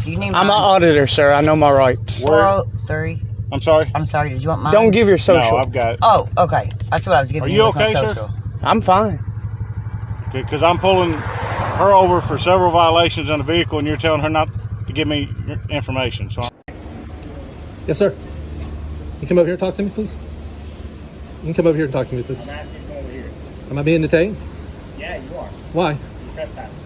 Do you need I'm mine? an auditor, sir. I know my rights. 403. I'm sorry? I'm sorry, did you want mine? Don't give your social. No, I've got it. Oh, okay. That's what I was giving Are you. you was my okay, sir? social. I'm fine. Okay, because I'm pulling her over for several violations on the vehicle, and you're telling her not to give me your information. So Yes, sir. You come over here and talk to me, please? You can come over here and talk to me, please. I'm asking you to come over here. Am I being detained? Yeah, you are. Why? You're trespassing.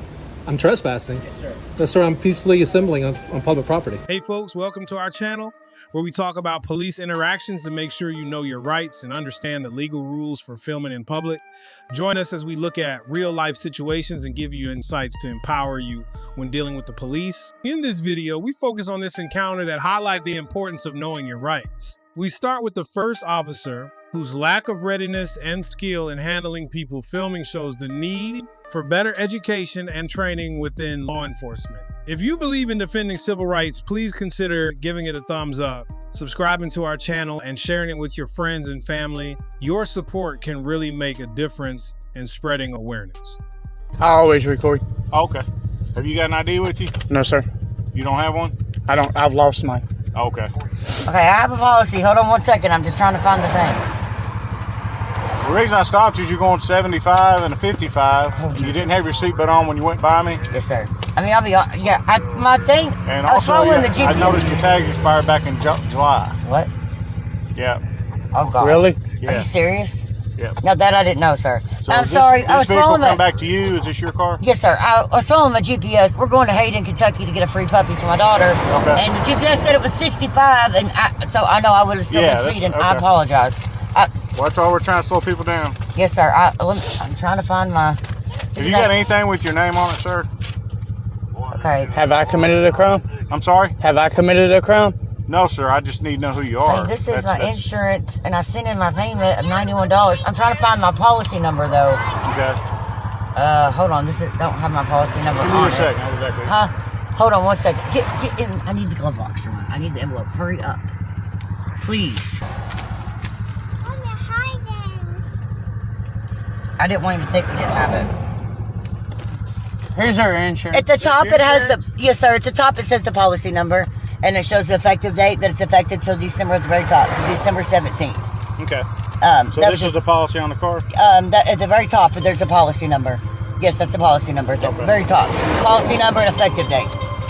I'm trespassing. Yes, sir. No, sir, I'm peacefully assembling on public property. Hey folks, welcome to our channel where we talk about police interactions to make sure you know your rights and understand the legal rules for filming in public. Join us as we look at real life situations and give you insights to empower you when dealing with the police. In this video, we focus on this encounter that highlight the importance of knowing your rights. We start with the first officer whose lack of readiness and skill in handling people filming shows the need for better education and training within law enforcement. If you believe in defending civil rights, please consider giving it a thumbs up, subscribing to our channel, and sharing it with your friends and family. Your support can really make a difference in spreading awareness. I always record. okay. Have you got an ID with you? No, sir. You don't have one? I don't. I've lost mine. Okay. Okay, I have a policy. Hold on one second. I'm just trying to find the thing. The reason I stopped is you're going 75 and a 55. Oh, You didn't have your seatbelt on when you went by me. Yes, sir. I mean, I'll be on. Yeah, my thing. And I was also, following the GPS. I noticed your tag expired back in July. What? Yeah. Oh, God. Really? Are Yeah. you serious? Yeah. No, that I didn't know, sir. So I'm is sorry. This I was vehicle following come the. back to you? Is this your car? Yes, sir. I was following my GPS. We're going to Hayden, Kentucky to get a free puppy for my daughter. Okay. And the GPS said it was 65, and so I know I would have still Yeah, been that's- speeding. okay. I apologize. Well, that's why we're trying to slow people down. Yes, sir. I'm trying to find my. Have you got anything with your name on it, sir? Okay. Have I committed a crime? I'm sorry? Have I committed a crime? No, sir. I just need to know who you are. Hey, this is my That's- insurance, and I sent in my payment of $91. I'm trying to find my policy number, though. Okay. Hold on. Don't have my policy number Give me on a it. second. I'll be back with you. Huh? Hold on one second. Get in. I need the glove box, Ron. I need the envelope. Hurry up. Please. I didn't want him to think we didn't have it. Here's our insurance. At the top, it has the. Yes, sir. At the top, it says the policy number, and it shows the effective date that it's effective till December at the very top, December 17th. Okay. So that this was is the policy on the car? at the very top, there's a policy number. Yes, that's the policy number at the very top. Policy number and effective date.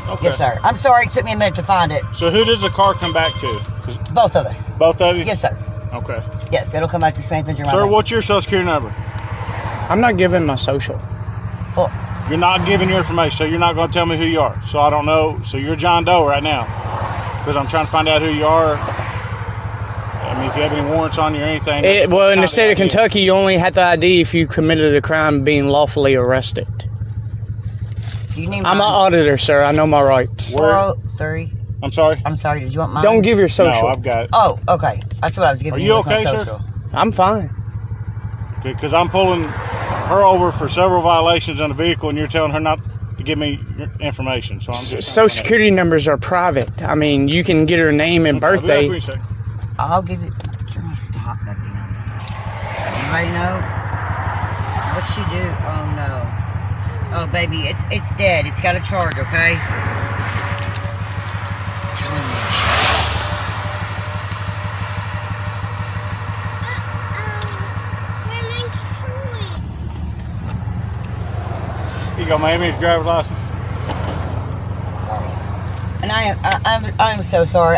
Okay. Yes, sir. I'm sorry it took me a minute to find it. So who does the car come back to? 'Cause Both of us. both of you? Yes, sir. Okay. Yes, it'll come back to Smith German. Sir, what's your social security number? I'm not giving my social. Well, You're not giving your information, so you're not going to tell me who you are. So I don't know. So you're John Doe right now. Because I'm trying to find out who you are. I mean, if you have any warrants on you or anything. Well, in the state of ID. Kentucky, you only have the ID if you committed a crime being lawfully arrested. you need I'm an mine? auditor, sir. I know my rights. 403. I'm sorry? I'm sorry, did you want mine? Don't give your social. No, I've got it. Oh, okay. That's what I was giving Are you. you was my okay, sir? social. I'm fine. Because I'm pulling her over for several violations on the vehicle, and you're telling her not to give me your information. So I'm just Social security numbers are private. I mean, you can get her name and I'll be back birthday. with you, sir. I'll give you. Turn my stop that down. Anybody know? What'd she do? Oh no. Oh baby, it's dead. It's got a charge, okay? Tell me Here you go, ma'am. Here's your driver's license. sorry. And I'm so sorry.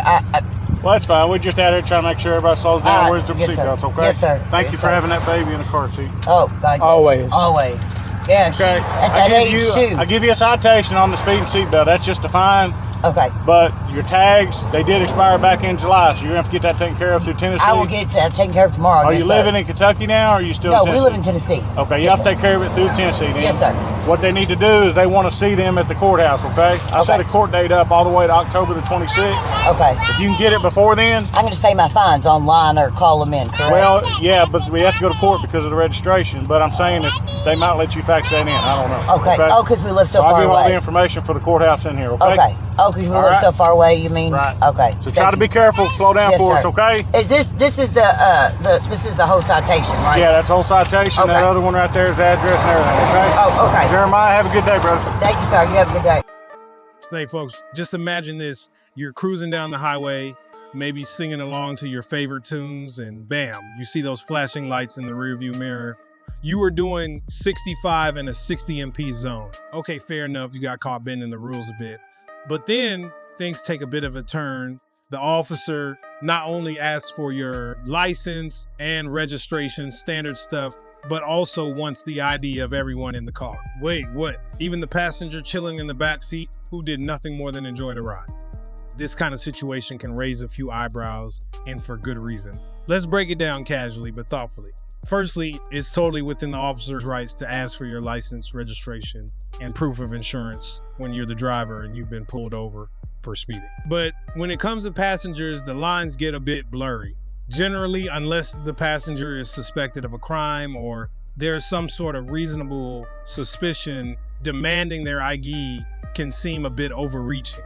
Well, that's fine. We're just out here trying to make sure everybody slows down. Where's the yes, sir. seatbelts, okay? Yes, sir. Thank Yes, you for sir. having that baby in the car seat. Oh God. Yes. Always. Always. Yeah. Okay. She's at that age too. I give you a citation on the speeding seatbelt. That's just a fine. Okay. But your tags, they did expire back in July, so you're going to have to get that taken care of through Tennessee. I will get that taken care of tomorrow. Are yes, you sir. living in Kentucky now, or are you still No, in Tennessee? we live in Tennessee. Okay, you Yes, have to take care of it through Tennessee then. Yes, sir. What they need to do is they want to see them at the courthouse, okay? I set a court date up all the way to October the 26th. Okay. If you can get it before then, I'm going to pay my fines online or call them in, correct? well, yeah, but we have to go to court because of the registration. But I'm saying if they might let you fax that in. I don't know. Okay. Oh, because we live so I'll far give all the away. information for the courthouse in here, okay? Okay. Oh, because we All live right. so far away, you mean? Right. Okay. So try to be careful, slow down Yes, for us, sir. okay? Is this is the whole citation, right? Yeah, that's the whole citation. Okay. That other one right there is the address and everything, okay? Oh, okay. Jeremiah, have a good day, brother. Thank you, sir. You have a good day. Hey, folks, just imagine this. You're cruising down the highway, maybe singing along to your favorite tunes, and bam, you see those flashing lights in the rearview mirror. You were doing 65 in a 60 MP zone. Okay, fair enough. You got caught bending the rules a bit. But then things take a bit of a turn. The officer not only asks for your license and registration, standard stuff, but also wants the ID of everyone in the car. Wait, what? Even the passenger chilling in the back seat who did nothing more than enjoy the ride. This kind of situation can raise a few eyebrows, and for good reason. Let's break it down casually but thoughtfully. Firstly, it's totally within the officer's rights to ask for your license, registration, and proof of insurance when you're the driver and you've been pulled over for speeding. But when it comes to passengers, the lines get a bit blurry. Generally, unless the passenger is suspected of a crime or there's some sort of reasonable suspicion, demanding their ID can seem a bit overreaching.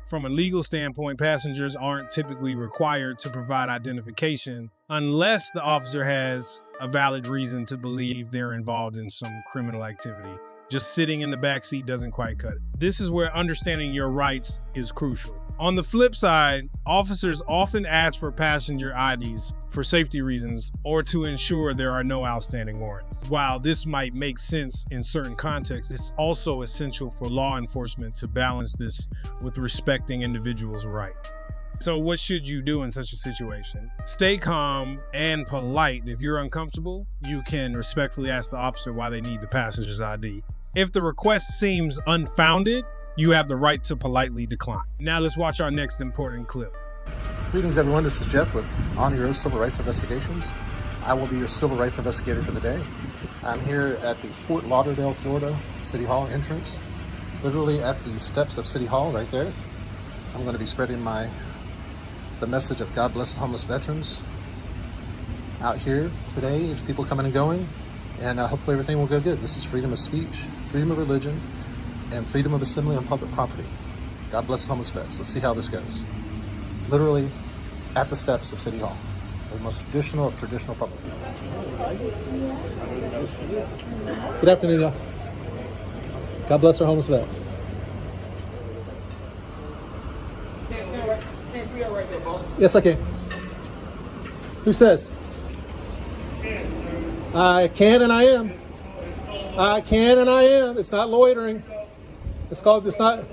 From a legal standpoint, passengers aren't typically required to provide identification unless the officer has a valid reason to believe they're involved in some criminal activity. Just sitting in the backseat doesn't quite cut it. This is where understanding your rights is crucial. On the flip side, officers often ask for passenger IDs for safety reasons or to ensure there are no outstanding warrants. While this might make sense in certain contexts, it's also essential for law enforcement to balance this with respecting individuals' rights. So what should you do in such a situation? Stay calm and polite. If you're uncomfortable, you can respectfully ask the officer why they need the passenger's ID. If the request seems unfounded, you have the right to politely decline. Now let's watch our next important clip. Greetings, everyone. This is Jeff with On Your Civil Rights Investigations. I will be your civil rights investigator for the day. I'm here at the Fort Lauderdale, Florida City Hall entrance, literally at the steps of City Hall right there. I'm going to be spreading the message of God bless the homeless veterans out here today. There's people coming and going, and hopefully everything will go good. This is freedom of speech, freedom of religion, and freedom of assembly on public property. God bless the homeless vets. Let's see how this goes. Literally at the steps of City Hall, the most traditional of traditional public. Good afternoon, y'all. God bless our homeless vets. Yes, I can. Who says? I can and I am. I can and I am. It's not loitering. It's not. Did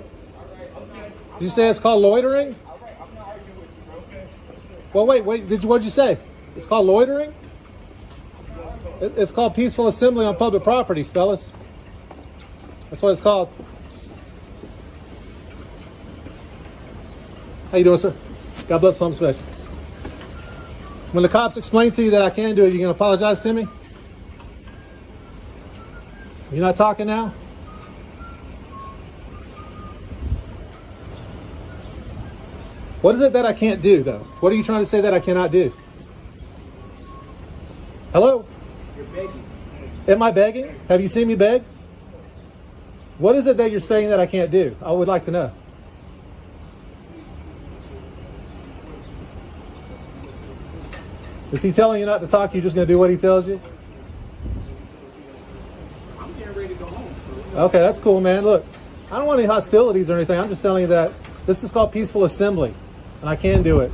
you say it's called loitering? Well, wait. What'd you say? It's called loitering? It's called peaceful assembly on public property, fellas. That's what it's called. How you doing, sir? God bless the homeless vet. When the cops explain to you that I can do it, you gonna apologize to me? You're not talking now? What is it that I can't do, though? What are you trying to say that I cannot do? Hello? You're begging. Am I begging? Have you seen me beg? What is it that you're saying that I can't do? I would like to know. Is he telling you not to talk? You're just going to do what he tells you? I'm getting ready to go home. Okay, that's cool, man. Look, I don't want any hostilities or anything. I'm just telling you that this is called peaceful assembly, and I can do it.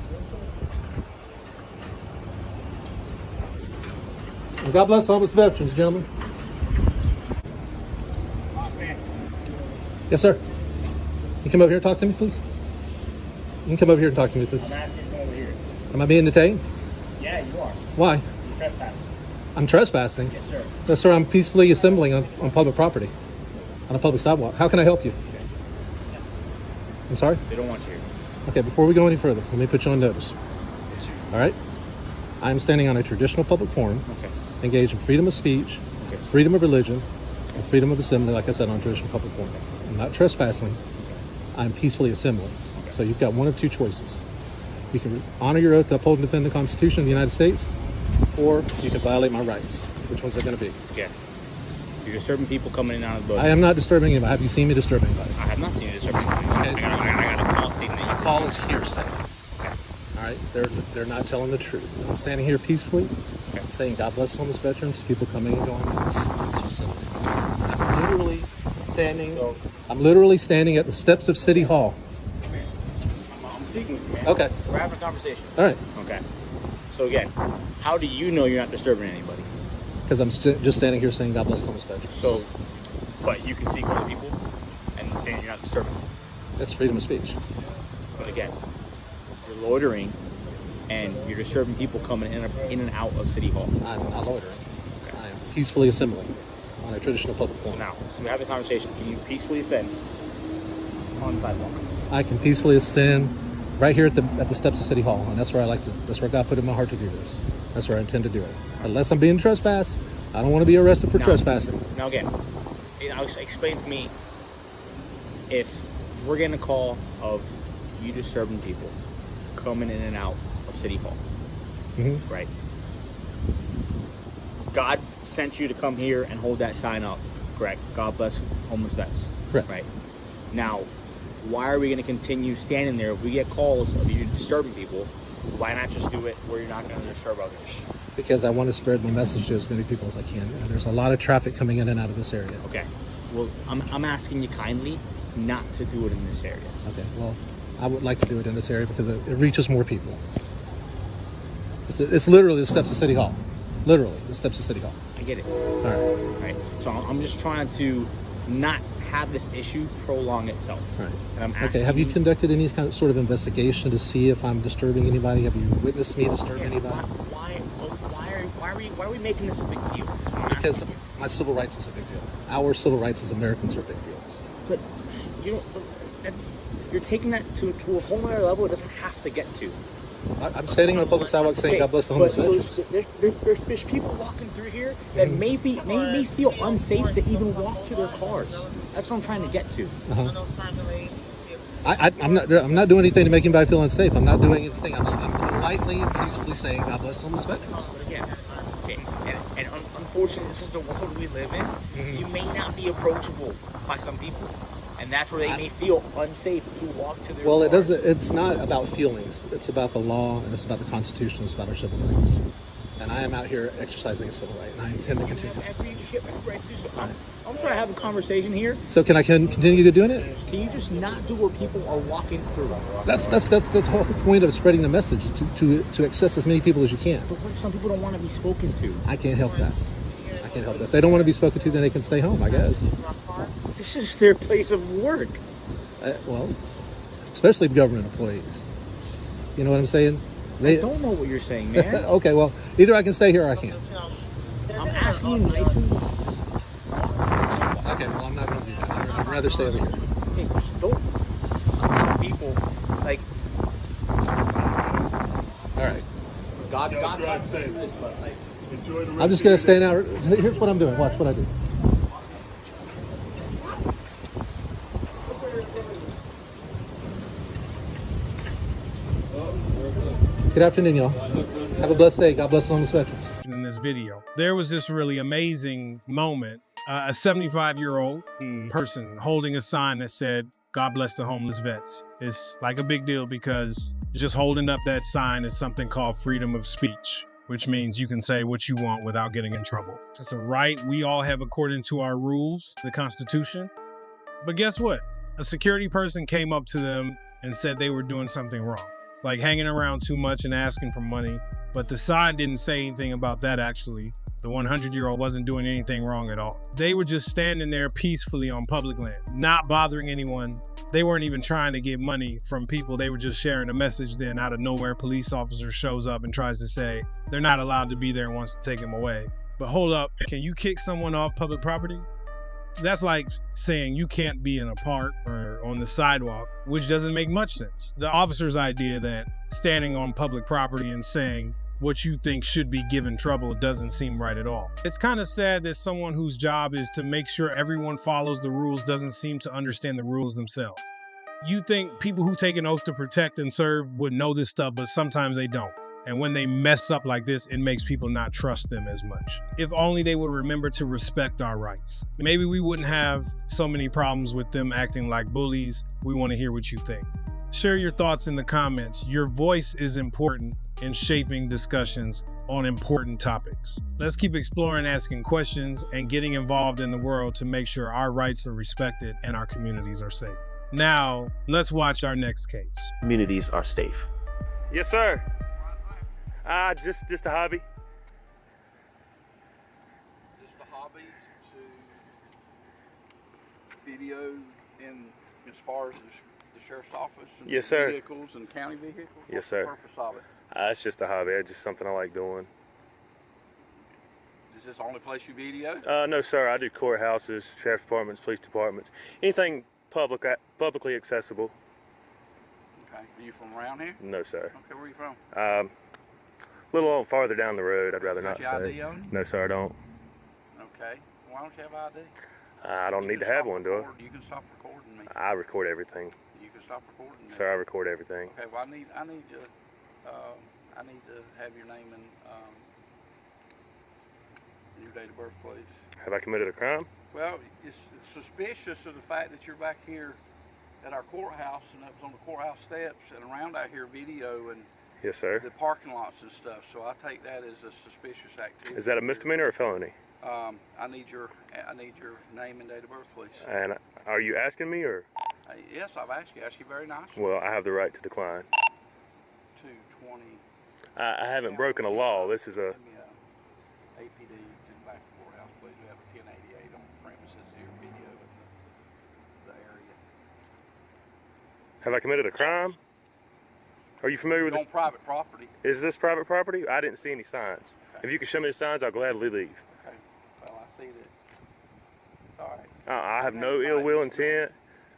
And God bless homeless veterans, gentlemen. Yes, sir. You come over here and talk to me, please? You can come over here and talk to me, please. I'm asking you over here. Am I being detained? Yeah, you are. Why? You're trespassing. I'm trespassing. Yes, sir. No, sir, I'm peacefully assembling on public property, on a public sidewalk. How can I help you? I'm sorry? They don't want you here. Okay, before we go any further, let me put you on notice. All right? I am standing on a traditional public forum, engaged in freedom of speech, freedom of religion, and freedom of assembly, like I said, on a traditional public forum. I'm not trespassing. I'm peacefully assembling. So you've got one of two choices. You can honor your oath to uphold and defend the Constitution of the United States, or you can violate my rights. Which one's it going to be? Yeah. You're disturbing people coming in and out of the boat. I am not disturbing anybody. Have you seen me disturb anybody? I have not seen you disturb anybody. Okay. I got a call stating that you Call is hearsay. All right, they're not telling the truth. I'm standing here peacefully, saying God bless homeless veterans, people coming and going to this facility. I'm literally standing I'm literally standing at the steps of City Hall. I'm speaking with you, man. Okay. We're having a conversation. All right. Okay. So again, how do you know you're not disturbing anybody? Because I'm just standing here saying God bless Thomas Veterans. So, but you can speak with other people and saying you're not disturbing them. That's freedom of speech. But again, you're loitering and you're disturbing people coming in and out of City Hall. I'm not loitering. Okay. I am peacefully assembling on a traditional public forum. Now, so we have a conversation. Can you peacefully ascend on the sidewalk? I can peacefully stand right here at the steps of City Hall, and that's where I like to. That's where God put in my heart to do this. That's where I intend to do it. Unless I'm being trespassed, I don't want to be arrested for trespassing. Now again, explain to me if we're getting a call of you disturbing people coming in and out of City Hall, right? God sent you to come here and hold that sign up, correct? God bless homeless vets, Correct. right? Now, why are we going to continue standing there if we get calls of you disturbing people? Why not just do it where you're not going to disturb others? Because I want to spread my message to as many people as I can. And there's a lot of traffic coming in and out of this area. Okay. Well, I'm asking you kindly not to do it in this area. Okay. Well, I would like to do it in this area because it reaches more people. It's literally the steps of City Hall. Literally the steps of City Hall. I get it. All right. Right. So I'm just trying to not have this issue prolong itself. Right. And I'm asking Okay. Have you conducted any kind of sort of investigation to see if I'm disturbing anybody? Have you witnessed me disturb anybody? Why are we making this a big deal? That's what I'm Because asking you. my civil rights is a big deal. Our civil rights as Americans are big deals. But you know, you're taking that to a whole other level. It doesn't have to get to. I'm standing on a public sidewalk saying God bless the homeless veterans. There's people walking through here that may feel unsafe to even walk to their cars. That's what I'm trying to get to. I'm not doing anything to make anybody feel unsafe. I'm not doing anything. I'm politely and peacefully saying God bless homeless veterans. But again, and unfortunately, this is the world we live in. You may not be approachable by some people, and that's where they may feel unsafe to walk to their Well, car. it doesn't. It's not about feelings. It's about the law and it's about the Constitution. It's about our civil rights. And I am out here exercising a civil right, and I intend to continue. I'm trying to have a conversation here. So can I continue doing it? Can you just not do where people are walking through? That's the whole point of spreading the message to access as many people as you can. But what if some people don't want to be spoken to? I can't help that. I can't help that. If they don't want to be spoken to, then they can stay home, I guess. This is their place of work. Well, especially government employees. You know what I'm saying? I don't know what you're saying, man. Okay, well, either I can stay here or I can't. I'm asking you nicely. Okay, well, I'm not going to do that. I'd rather stay over here. Hey, just don't. People, like, All right. God said this, but like, I'm just going to stand out. Here's what I'm doing. Watch what I do. Good afternoon, y'all. Have a blessed day. God bless the homeless veterans. In this video, there was this really amazing moment. A 75-year-old person holding a sign that said, God bless the homeless vets. It's like a big deal because just holding up that sign is something called freedom of speech, which means you can say what you want without getting in trouble. It's a right we all have according to our rules, the Constitution. But guess what? A security person came up to them and said they were doing something wrong, like hanging around too much and asking for money. But the sign didn't say anything about that, actually. The 100-year-old wasn't doing anything wrong at all. They were just standing there peacefully on public land, not bothering anyone. They weren't even trying to get money from people. They were just sharing a message. Then out of nowhere, police officer shows up and tries to say they're not allowed to be there and wants to take them away. But hold up, can you kick someone off public property? That's like saying you can't be in a park or on the sidewalk, which doesn't make much sense. The officer's idea that standing on public property and saying what you think should be given trouble doesn't seem right at all. It's kind of sad that someone whose job is to make sure everyone follows the rules doesn't seem to understand the rules themselves. You think people who take an oath to protect and serve would know this stuff, but sometimes they don't. And when they mess up like this, it makes people not trust them as much. If only they would remember to respect our rights. Maybe we wouldn't have so many problems with them acting like bullies. We want to hear what you think. Share your thoughts in the comments. Your voice is important. in shaping discussions on important topics. Let's keep exploring, asking questions, and getting involved in the world to make sure our rights are respected and our communities are safe. Now, let's watch our next case. Communities are safe. Yes, sir. Just a hobby. Just a hobby to video in as far as the sheriff's office and Yes, sir. vehicles and county vehicles? Yes, What's sir. the purpose of it? It's just a hobby. It's just something I like doing. Is this the only place you video? No, sir. I do courthouses, sheriff's departments, police departments, anything publicly accessible. Okay. Are you from around here? No, sir. Okay, where are you from? A little farther down the road. I'd rather Got not your say. ID on you? No, sir. I don't. Okay. Why don't you have ID? I don't You need can to have stop one, do I? You can stop recording me. I record everything, You can stop recording me. sir. I record everything. Okay. Well, I need to have your name and your date of birth, please. Have I committed a crime? Well, it's suspicious of the fact that you're back here at our courthouse and up on the courthouse steps and around out here videoing Yes, sir. the parking lots and stuff. So I take that as a suspicious activity. Is that a misdemeanor or a felony? I need your name and date of birth, please. And are you asking me or? Yes, I've asked you. Asked you very nicely. Well, I have the right to decline. 220. I haven't broken a law. This is a. Give me a APD to the back of the courthouse, please. We have a 1088 on the premises here, video of the area. Have I committed a crime? Are you familiar with You're on private property. Is this private property? I didn't see any signs. Okay. If you can show me the signs, I'll gladly leave. Okay. Well, I see that. It's all right. I have no ill will intent.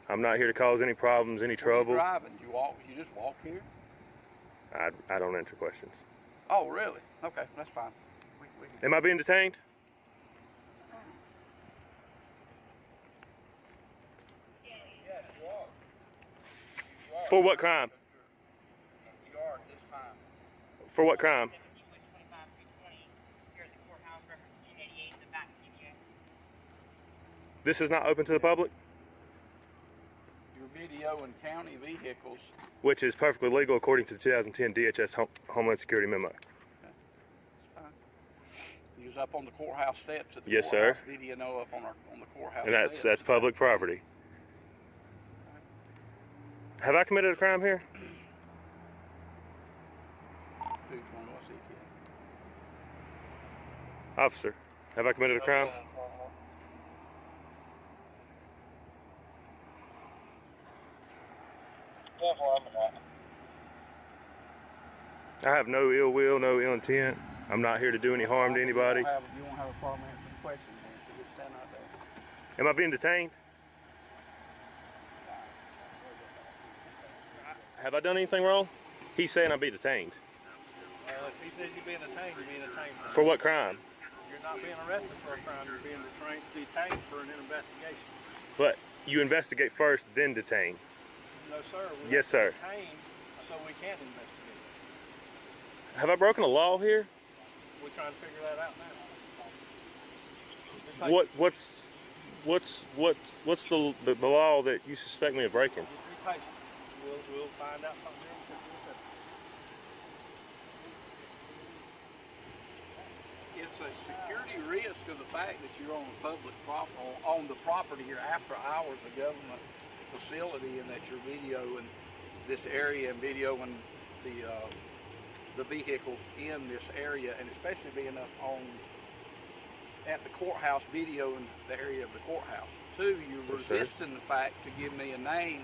I'm not here to cause any problems, any When trouble. you're driving, you just walk here? I don't answer questions. Oh, really? Okay, that's fine. We can... Am I being detained? Yes, you are. For what crime? You are at this time. For what crime? This is not open to the public, Your video and county vehicles. which is perfectly legal according to the 2010 DHS Homeland Security memo. It's fine. You was up on the courthouse steps at the Yes, courthouse. sir. Video up on the courthouse And steps. that's public property. Have I committed a crime here? 220, what's the kid? Officer, have I committed a crime? I have no ill will, no ill intent. I'm not here to do any harm to anybody. You won't have a problem answering questions then, so just stand right there. Am I being detained? Have I done anything wrong? He's saying I'm being detained. If he says you're being detained, you're being detained. For what crime? You're not being arrested for a crime. You're being detained for an investigation. But you investigate first, then detain. No, sir. Yes, sir. Detained so we can investigate. Have I broken a law here? We're trying to figure that out now. What's the law that you suspect me of breaking? Just be patient. We'll find out something. It's a security risk of the fact that you're on the public on the property here after hours of government facility, and that you're videoing this area and videoing the vehicles in this area, and especially being up at the courthouse videoing the area of the courthouse. Two, you're resisting the fact to give me a name.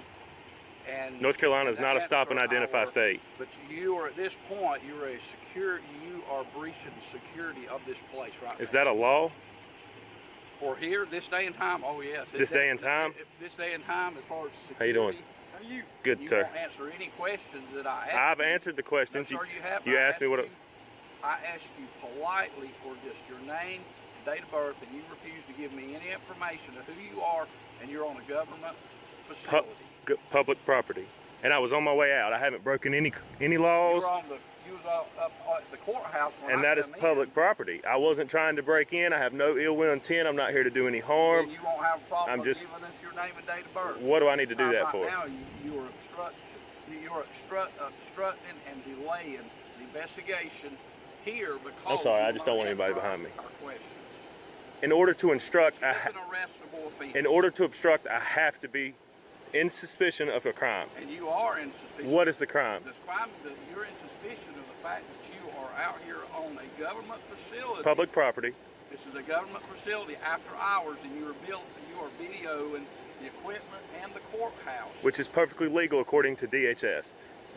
And North Carolina is not a stop and identify state. But you are at this point, you are breaching the security of this place right now. Is that a law? For here, this day and time? Oh yes. This day and time? This day and time, as far as security. How you doing? How are you? Good, you sir. won't answer any questions that I ask. I've answered the questions. No, sir, you have. You asked me what. I asked you politely for just your name, date of birth, and you refuse to give me any information of who you are, and you're on a government facility. Public property. And I was on my way out. I haven't broken any laws. You was up at the courthouse. And that is public property. I wasn't trying to break in. I have no ill will intent. I'm not here to do any harm. And you won't have a problem I'm just giving us your name and date of birth. What do I need to do that for? Now you are obstruction. you're obstructing and delaying the investigation here because I'm sorry, I just don't want anybody behind me. In order to instruct, It's an arrestable offense. in order to obstruct, I have to be in suspicion of a crime. And you are in suspicion. What is the crime? The crime that you're in suspicion of the fact that you are out here on a government facility. Public property. This is a government facility after hours, and you are videoing the equipment and the courthouse. Which is perfectly legal according to DHS.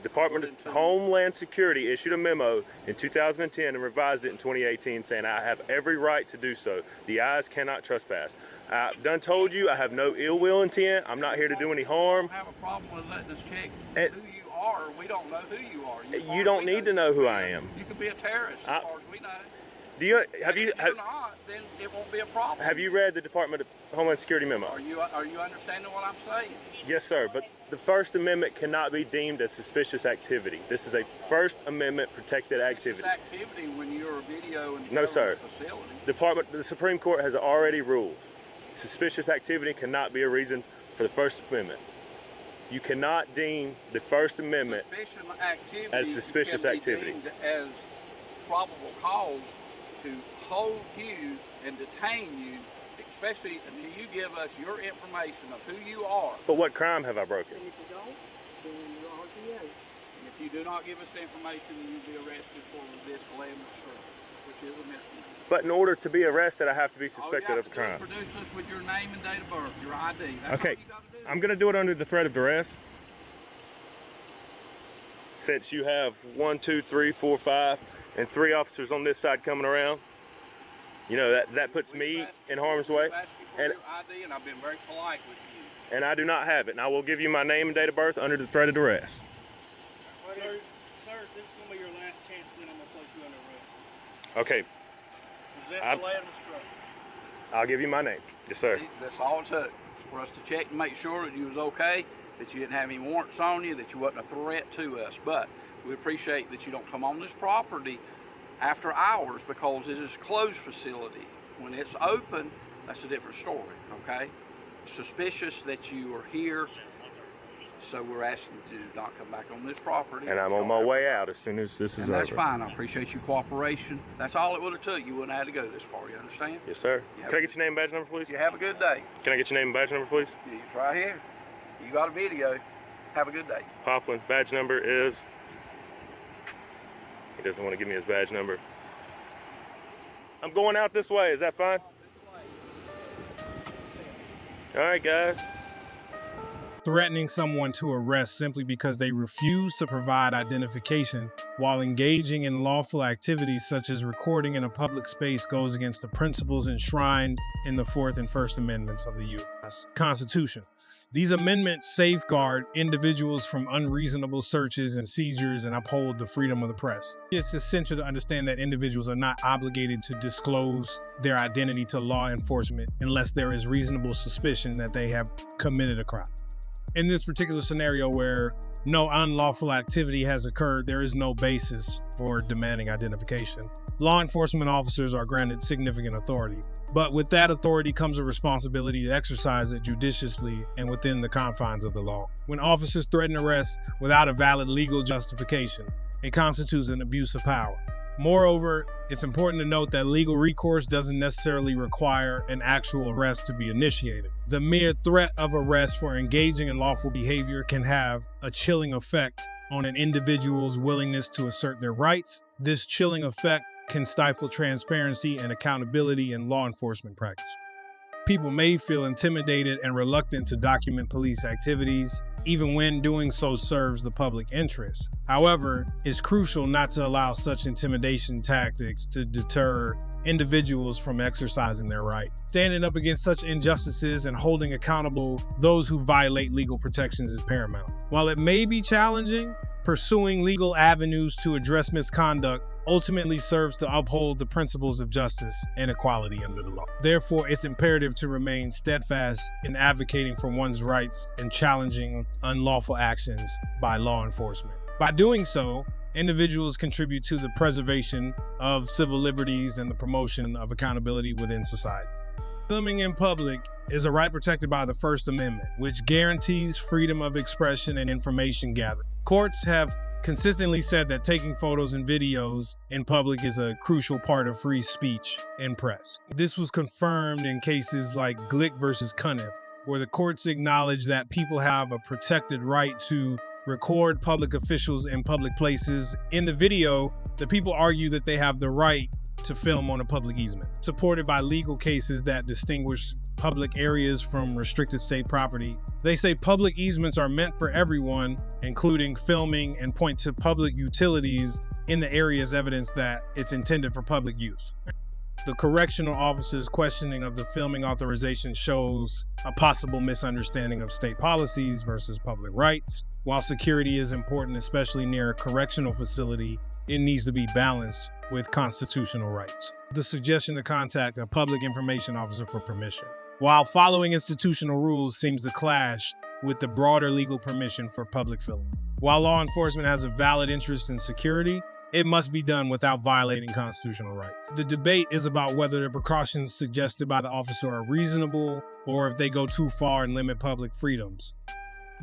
Department of Homeland Security issued a memo in 2010 and revised it in 2018 saying I have every right to do so. The eyes cannot trespass. I've done told you I have no ill will intent. I'm not here to do any harm. I don't have a problem with letting us check who you are. We don't know who you are. You don't need to know who I am. You could be a terrorist as far as we know. Do you If you're not, then it won't be a problem. have you read the Department of Homeland Security memo? Are you understanding what I'm saying? Yes, sir. But the First Amendment cannot be deemed as suspicious activity. This is a First Amendment protected activity. Suspicious activity when you're a video in No, sir. facility. The Supreme Court has already ruled suspicious activity cannot be a reason for the First Amendment. You cannot deem the First Amendment as suspicious activity. As probable cause to hold you and detain you, especially until you give us your information of who you are. But what crime have I broken? And if you don't, then you're RTA. And if you do not give us the information, then you'll be arrested for resist land obstruction, which is a misdemeanor. But in order to be arrested, I have to be suspected of a crime. Produce us with your name and date of birth, your ID. That's Okay, all you gotta do. I'm going to do it under the threat of duress. Since you have 1, 2, 3, 4, 5, and 3 officers on this side coming around, you know that puts me in harm's way. I've asked you for your ID, and I've been very polite with you. And I do not have it. And I will give you my name and date of birth under the threat of duress. Sir, this is going to be your last chance, then I'm going to place you under arrest. Okay, Resist I'm- delay and obstruction. I'll give you my name. Yes, sir. That's all it took for us to check and make sure that you was okay, that you didn't have any warrants on you, that you wasn't a threat to us. But we appreciate that you don't come on this property after hours because it is a closed facility. When it's open, that's a different story, okay? Suspicious that you are here, so we're asking you to not come back on this property. And I'm on my way out as soon as this is And that's over. fine. I appreciate your cooperation. That's all it would have took. You wouldn't have had to go this far, you understand? Yes, sir. Yeah. Can I get your name and badge number, please? You have a good day. Can I get your name and badge number, please? It's right here. You got a video. Have a good day. Poplin, badge number is... He doesn't want to give me his badge number. I'm going out this way. Is that fine? All right, guys. Threatening someone to arrest simply because they refuse to provide identification while engaging in lawful activities such as recording in a public space goes against the principles enshrined in the 4th and 1st Amendments of the U.S. Constitution. These amendments safeguard individuals from unreasonable searches and seizures and uphold the freedom of the press. It's essential to understand that individuals are not obligated to disclose their identity to law enforcement unless there is reasonable suspicion that they have committed a crime. In this particular scenario where no unlawful activity has occurred, there is no basis for demanding identification. Law enforcement officers are granted significant authority, but with that authority comes a responsibility to exercise it judiciously and within the confines of the law. When officers threaten arrest without a valid legal justification, it constitutes an abuse of power. Moreover, it's important to note that legal recourse doesn't necessarily require an actual arrest to be initiated. The mere threat of arrest for engaging in lawful behavior can have a chilling effect on an individual's willingness to assert their rights. This chilling effect can stifle transparency and accountability in law enforcement practice. People may feel intimidated and reluctant to document police activities, even when doing so serves the public interest. However, it's crucial not to allow such intimidation tactics to deter individuals from exercising their right. Standing up against such injustices and holding accountable those who violate legal protections is paramount. While it may be challenging, pursuing legal avenues to address misconduct ultimately serves to uphold the principles of justice and equality under the law. Therefore, it's imperative to remain steadfast in advocating for one's rights and challenging unlawful actions by law enforcement. By doing so, individuals contribute to the preservation of civil liberties and the promotion of accountability within society. Filming in public is a right protected by the First Amendment, which guarantees freedom of expression and information gathering. Courts have consistently said that taking photos and videos in public is a crucial part of free speech and press. This was confirmed in cases like Glick versus Cunniff, where the courts acknowledge that people have a protected right to record public officials in public places. In the video, the people argue that they have the right to film on a public easement, supported by legal cases that distinguish public areas from restricted state property. They say public easements are meant for everyone, including filming, and point to public utilities in the area as evidence that it's intended for public use. The correctional officer's questioning of the filming authorization shows a possible misunderstanding of state policies versus public rights. While security is important, especially near a correctional facility, it needs to be balanced with constitutional rights. The suggestion to contact a public information officer for permission, while following institutional rules, seems to clash with the broader legal permission for public filming. While law enforcement has a valid interest in security, it must be done without violating constitutional rights. The debate is about whether the precautions suggested by the officer are reasonable or if they go too far and limit public freedoms.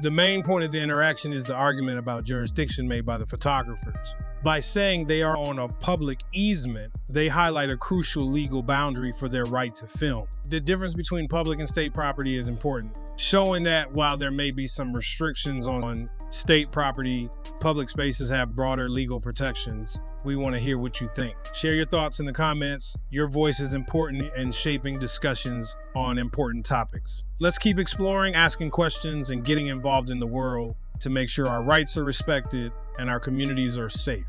The main point of the interaction is the argument about jurisdiction made by the photographers. By saying they are on a public easement, they highlight a crucial legal boundary for their right to film. The difference between public and state property is important, showing that while there may be some restrictions on state property, public spaces have broader legal protections. We want to hear what you think. Share your thoughts in the comments. Your voice is important in shaping discussions on important topics. Let's keep exploring, asking questions, and getting involved in the world to make sure our rights are respected and our communities are safe.